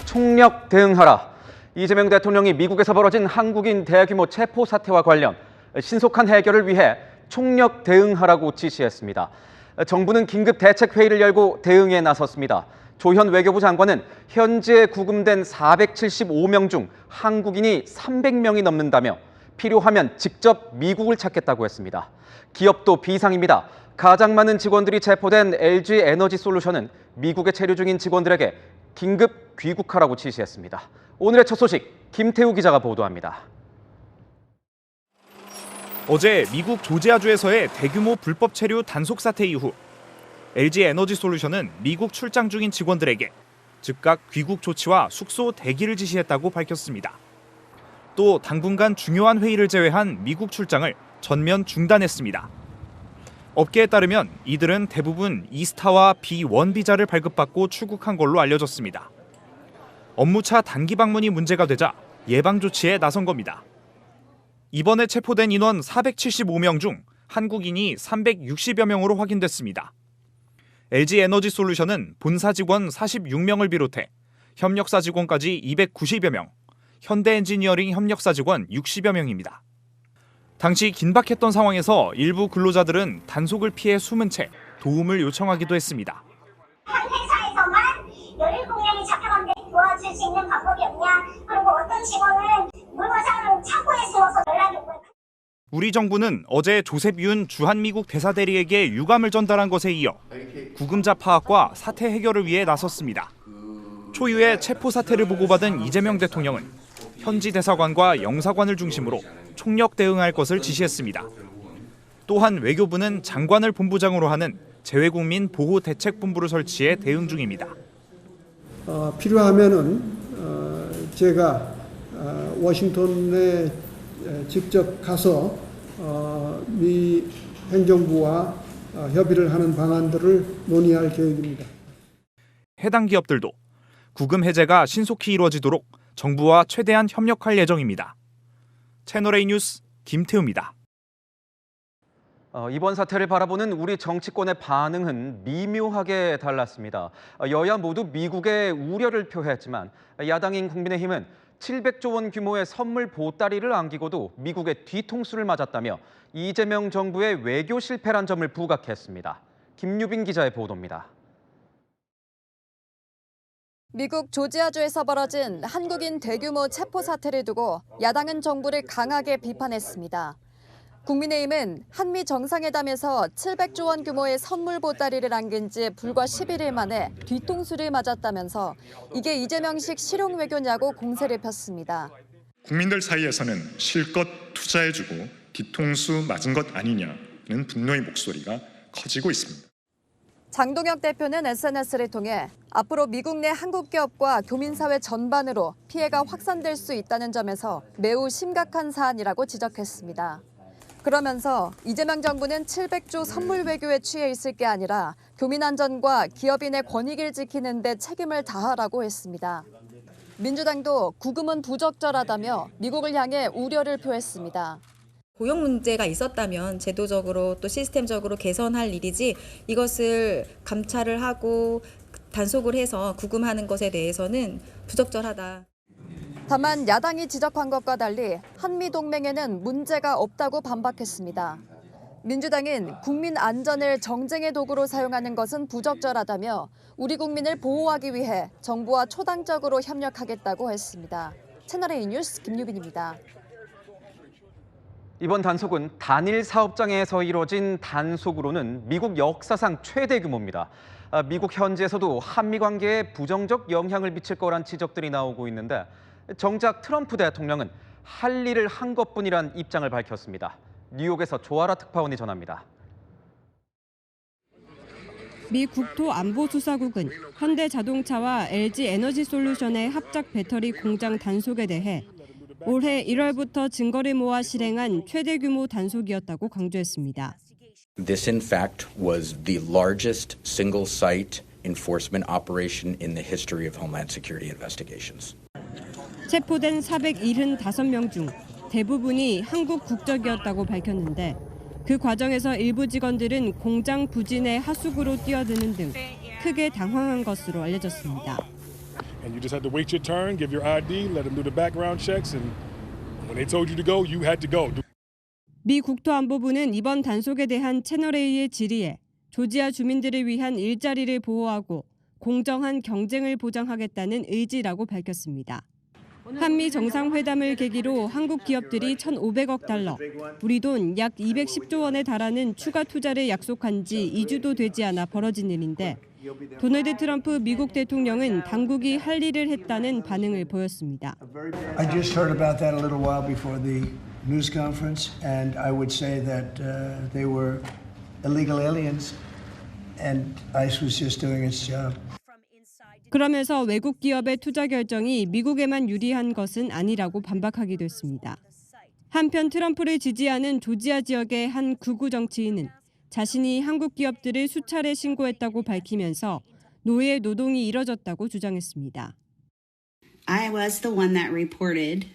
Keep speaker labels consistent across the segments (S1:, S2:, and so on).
S1: 총력 대응하라. 이재명 대통령이 미국에서 벌어진 한국인 대규모 체포 사태와 관련 신속한 해결을 위해 총력 대응하라고 지시했습니다. 정부는 긴급 대책회의를 열고 대응에 나섰습니다. 조현 외교부 장관은 현지에 구금된 475명 중 한국인이 300명이 넘는다며 필요하면 직접 미국을 찾겠다고 했습니다. 기업도 비상입니다. 가장 많은 직원들이 체포된 LG 에너지솔루션은 미국에 체류 중인 직원들에게 긴급 귀국하라고 지시했습니다. 오늘의 첫 소식 김태우 기자가 보도합니다.
S2: 어제 미국 조지아주에서의 대규모 불법 체류 단속 사태 이후 LG 에너지솔루션은 미국 출장 중인 직원들에게 즉각 귀국 조치와 숙소 대기를 지시했다고 밝혔습니다. 또 당분간 중요한 회의를 제외한 미국 출장을 전면 중단했습니다. 업계에 따르면 이들은 대부분 이스타와 B1 비자를 발급받고 출국한 걸로 알려졌습니다. 업무차 단기 방문이 문제가 되자 예방 조치에 나선 겁니다. 이번에 체포된 인원 475명 중 한국인이 360여 명으로 확인됐습니다. LG 에너지솔루션은 본사 직원 46명을 비롯해 협력사 직원까지 290여 명, 현대엔지니어링 협력사 직원 60여 명입니다. 당시 긴박했던 상황에서 일부 근로자들은 단속을 피해 숨은 채 도움을 요청하기도 했습니다.
S3: 한 회사에서만 17명이 잡혀갔는데 도와줄 수 있는 방법이 없냐? 그리고 어떤 직원은 물과장을 창고에 숨어서 연락이 오고.
S2: 우리 정부는 어제 조셉 윤 주한미국 대사대리에게 유감을 전달한 것에 이어 구금자 파악과 사태 해결을 위해 나섰습니다. 초유의 체포 사태를 보고받은 이재명 대통령은 현지 대사관과 영사관을 중심으로 총력 대응할 것을 지시했습니다. 또한 외교부는 장관을 본부장으로 하는 재외국민 보호대책본부를 설치해 대응 중입니다.
S4: 필요하면은 제가 워싱턴에 직접 가서 미 행정부와 협의를 하는 방안들을 논의할 계획입니다.
S2: 해당 기업들도 구금 해제가 신속히 이루어지도록 정부와 최대한 협력할 예정입니다. 채널A 뉴스 김태우입니다.
S1: 이번 사태를 바라보는 우리 정치권의 반응은 미묘하게 달랐습니다. 여야 모두 미국에 우려를 표했지만 야당인 국민의힘은 700조 원 규모의 선물 보따리를 안기고도 미국의 뒤통수를 맞았다며 이재명 정부의 외교 실패란 점을 부각했습니다. 김유빈 기자의 보도입니다.
S5: 미국 조지아주에서 벌어진 한국인 대규모 체포 사태를 두고 야당은 정부를 강하게 비판했습니다. 국민의힘은 한미 정상회담에서 700조 원 규모의 선물 보따리를 안긴 지 불과 11일 만에 뒤통수를 맞았다면서 이게 이재명식 실용 외교냐고 공세를 폈습니다.
S6: 국민들 사이에서는 실컷 투자해주고 뒤통수 맞은 것 아니냐는 분노의 목소리가 커지고 있습니다.
S5: 장동혁 대표는 SNS를 통해 앞으로 미국 내 한국 기업과 교민사회 전반으로 피해가 확산될 수 있다는 점에서 매우 심각한 사안이라고 지적했습니다. 그러면서 이재명 정부는 700조 선물 외교에 취해 있을 게 아니라 교민 안전과 기업인의 권익을 지키는 데 책임을 다하라고 했습니다. 민주당도 구금은 부적절하다며 미국을 향해 우려를 표했습니다.
S7: 고용 문제가 있었다면 제도적으로 또 시스템적으로 개선할 일이지 이것을 감찰을 하고 단속을 해서 구금하는 것에 대해서는 부적절하다.
S5: 다만 야당이 지적한 것과 달리 한미동맹에는 문제가 없다고 반박했습니다. 민주당은 국민 안전을 정쟁의 도구로 사용하는 것은 부적절하다며 우리 국민을 보호하기 위해 정부와 초당적으로 협력하겠다고 했습니다. 채널A 뉴스 김유빈입니다.
S1: 이번 단속은 단일 사업장에서 이뤄진 단속으로는 미국 역사상 최대 규모입니다. 미국 현지에서도 한미 관계에 부정적 영향을 미칠 거란 지적들이 나오고 있는데 정작 트럼프 대통령은 할 일을 한 것뿐이란 입장을 밝혔습니다. 뉴욕에서 조아라 특파원이 전합니다.
S8: 미 국토안보수사국은 현대자동차와 LG에너지솔루션의 합작 배터리 공장 단속에 대해 올해 1월부터 증거를 모아 실행한 최대 규모 단속이었다고 강조했습니다.
S9: This, in fact, was the largest single-site enforcement operation in the history of Homeland Security investigations.
S8: 체포된 475명 중 대부분이 한국 국적이었다고 밝혔는데 그 과정에서 일부 직원들은 공장 부진에 하수구로 뛰어드는 등 크게 당황한 것으로 알려졌습니다.
S10: and you just had to wait your turn, give your ID, let them do the background checks, and when they told you to go, you had to go.
S8: 미 국토안보부는 이번 단속에 대한 채널A의 질의에 조지아 주민들을 위한 일자리를 보호하고 공정한 경쟁을 보장하겠다는 의지라고 밝혔습니다. 한미 정상회담을 계기로 한국 기업들이 1,500억 달러, 우리 돈 약 210조 원에 달하는 추가 투자를 약속한 지 2주도 되지 않아 벌어진 일인데 도널드 트럼프 미국 대통령은 당국이 할 일을 했다는 반응을 보였습니다.
S11: I just heard about that a little while before the news conference, and I would say that they were illegal aliens, and ICE was just doing its job.
S8: 그러면서 외국 기업의 투자 결정이 미국에만 유리한 것은 아니라고 반박하기도 했습니다. 한편 트럼프를 지지하는 조지아 지역의 한 극우 정치인은 자신이 한국 기업들을 수차례 신고했다고 밝히면서 노예 노동이 이뤄졌다고 주장했습니다.
S12: I was the one that reported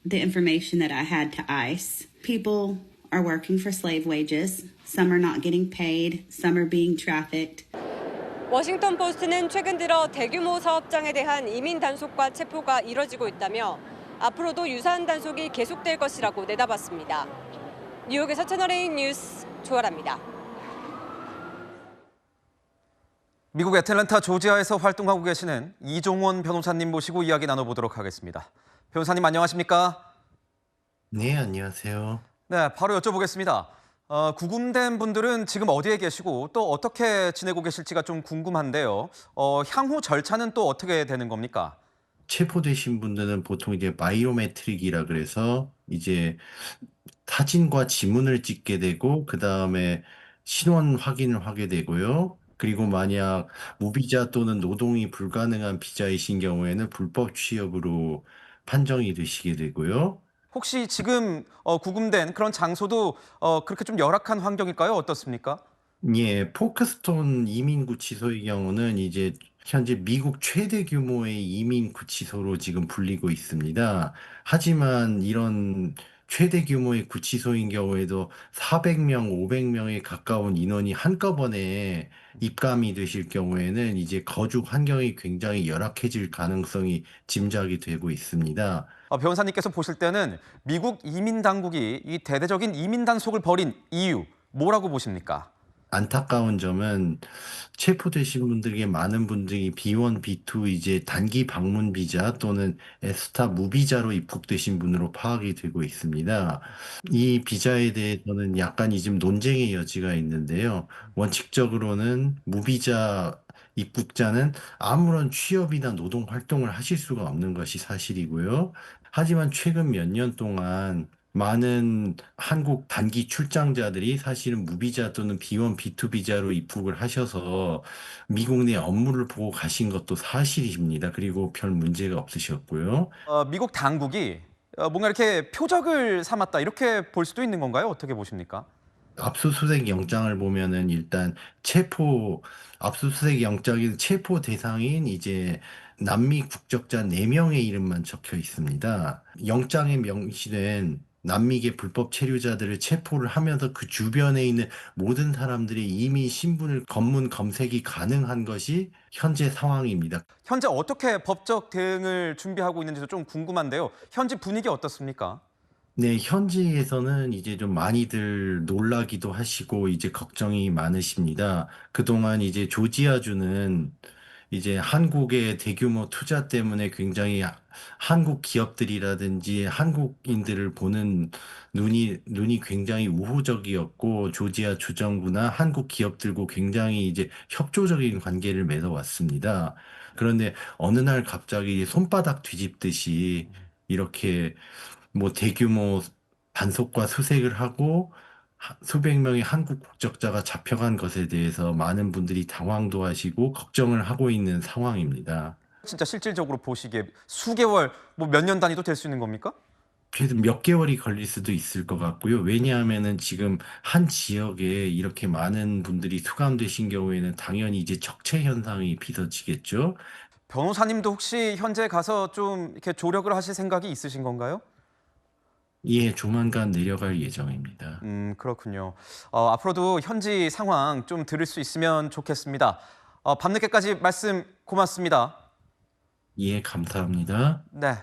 S12: the information that I had to ICE. People are working for slave wages. Some are not getting paid. Some are being trafficked.
S8: 워싱턴 포스트는 최근 들어 대규모 사업장에 대한 이민 단속과 체포가 이뤄지고 있다며 앞으로도 유사한 단속이 계속될 것이라고 내다봤습니다. 뉴욕에서 채널A 뉴스 조아라입니다.
S1: 미국 애틀랜타 조지아에서 활동하고 계시는 이종원 변호사님 모시고 이야기 나눠보도록 하겠습니다. 변호사님 안녕하십니까?
S13: 네, 안녕하세요.
S1: 네, 바로 여쭤보겠습니다. 구금된 분들은 지금 어디에 계시고 또 어떻게 지내고 계실지가 좀 궁금한데요. 향후 절차는 또 어떻게 되는 겁니까?
S13: 체포되신 분들은 보통 이제 바이오메트릭이라 그래서 이제 사진과 지문을 찍게 되고 그다음에 신원 확인을 하게 되고요. 그리고 만약 무비자 또는 노동이 불가능한 비자이신 경우에는 불법 취업으로 판정이 되시게 되고요.
S1: 혹시 지금 구금된 그런 장소도 그렇게 좀 열악한 환경일까요? 어떻습니까?
S13: 예, 포크스톤 이민구치소의 경우는 이제 현재 미국 최대 규모의 이민구치소로 지금 불리고 있습니다. 하지만 이런 최대 규모의 구치소인 경우에도 400명, 500명에 가까운 인원이 한꺼번에 입감이 되실 경우에는 이제 거주 환경이 굉장히 열악해질 가능성이 짐작이 되고 있습니다.
S1: 변호사님께서 보실 때는 미국 이민 당국이 이 대대적인 이민 단속을 벌인 이유 뭐라고 보십니까?
S13: 안타까운 점은 체포되신 분들에게 많은 분들이 B1, B2 이제 단기 방문 비자 또는 에스타 무비자로 입국되신 분으로 파악이 되고 있습니다. 이 비자에 대해서는 약간 좀 논쟁의 여지가 있는데요. 원칙적으로는 무비자 입국자는 아무런 취업이나 노동 활동을 하실 수가 없는 것이 사실이고요. 하지만 최근 몇 년 동안 많은 한국 단기 출장자들이 사실은 무비자 또는 B1, B2 비자로 입국을 하셔서 미국 내 업무를 보고 가신 것도 사실입니다. 그리고 별 문제가 없으셨고요.
S1: 미국 당국이 뭔가 이렇게 표적을 삼았다 이렇게 볼 수도 있는 건가요? 어떻게 보십니까?
S13: 압수수색 영장을 보면은 일단 압수수색 영장의 체포 대상인 이제 남미 국적자 4명의 이름만 적혀 있습니다. 영장에 명시된 남미계 불법 체류자들을 체포를 하면서 그 주변에 있는 모든 사람들의 이미 신분을 검문 검색이 가능한 것이 현재 상황입니다.
S1: 현재 어떻게 법적 대응을 준비하고 있는지도 좀 궁금한데요. 현지 분위기 어떻습니까?
S13: 네, 현지에서는 이제 좀 많이들 놀라기도 하시고 이제 걱정이 많으십니다. 그동안 이제 조지아주는 이제 한국의 대규모 투자 때문에 굉장히 한국 기업들이라든지 한국인들을 보는 눈이 굉장히 우호적이었고 조지아 주정부나 한국 기업들과 굉장히 이제 협조적인 관계를 맺어왔습니다. 그런데 어느 날 갑자기 손바닥 뒤집듯이 이렇게 뭐 대규모 단속과 수색을 하고 수백 명의 한국 국적자가 잡혀간 것에 대해서 많은 분들이 당황도 하시고 걱정을 하고 있는 상황입니다.
S1: 진짜 실질적으로 보시기에 수개월, 뭐 몇 년 단위도 될 수 있는 겁니까?
S13: 그래도 몇 개월이 걸릴 수도 있을 것 같고요. 왜냐하면은 지금 한 지역에 이렇게 많은 분들이 수감되신 경우에는 당연히 이제 적체 현상이 빚어지겠죠.
S1: 변호사님도 혹시 현재 가서 좀 이렇게 조력을 하실 생각이 있으신 건가요?
S13: 예, 조만간 내려갈 예정입니다.
S1: 그렇군요. 앞으로도 현지 상황 좀 들을 수 있으면 좋겠습니다. 밤늦게까지 말씀 고맙습니다.
S13: 이해 감사합니다.
S1: 네,